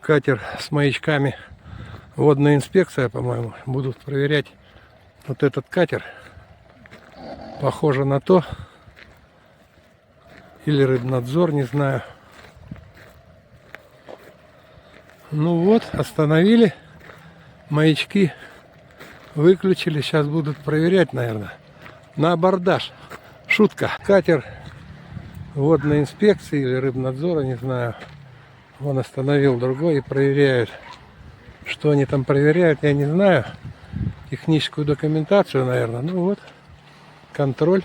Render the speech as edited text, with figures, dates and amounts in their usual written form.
Катер с маячками. Водная инспекция, по-моему, будут проверять вот этот катер. Похоже на то. Или рыбнадзор, не знаю. Ну вот, остановили. Маячки выключили. Сейчас будут проверять, наверное. На абордаж. Шутка. Катер водной инспекции или рыбнадзора, не знаю. Он остановил другой и проверяют. Что они там проверяют, я не знаю. Техническую документацию, наверное. Ну вот, контроль.